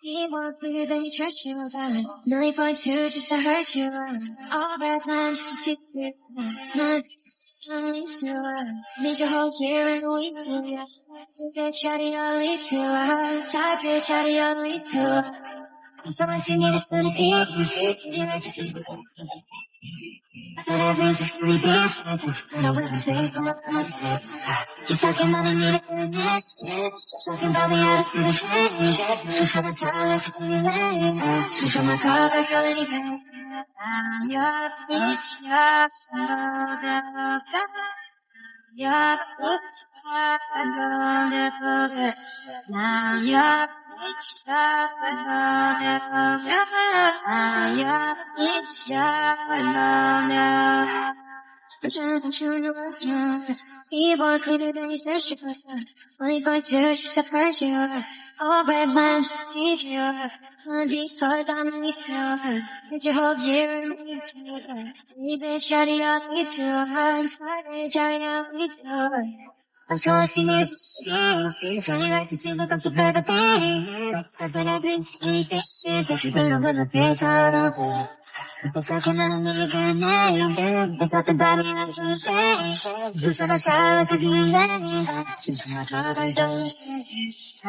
People figure they trust you, really point to just to hurt you. All bad times just to teach you. Nothing to made your whole year and week to you. Bitch, how do you lead to us? Side bitch, how do you lead to us? So much you need is to be easy. But every just really be expensive. And I will be things from my head. You're talking about a need a next talking about me out of the shade. Switch on my silence to the lane. Switch on my car back on any pain. I'm your bitch, your soda. Your bitch, I'm gonna forget. Now your bitch, I'm gonna forget. Now your bitch, I'm gonna people cleaner than you first you person. Only going to just separate you. All red lines just teach you. One of these swords on the silver. Get your whole year and lead to her. Any bitch out of your lead to her. Inside bitch out of your lead to her. That's all I see is see, trying right to see, but I'm prepared to be. I've been skinny bitches, I should been over the bitch out of her. It's like another nigga name. It's not the body I'm trying to change. Just for the silence of you name. Just for my God, I don't change.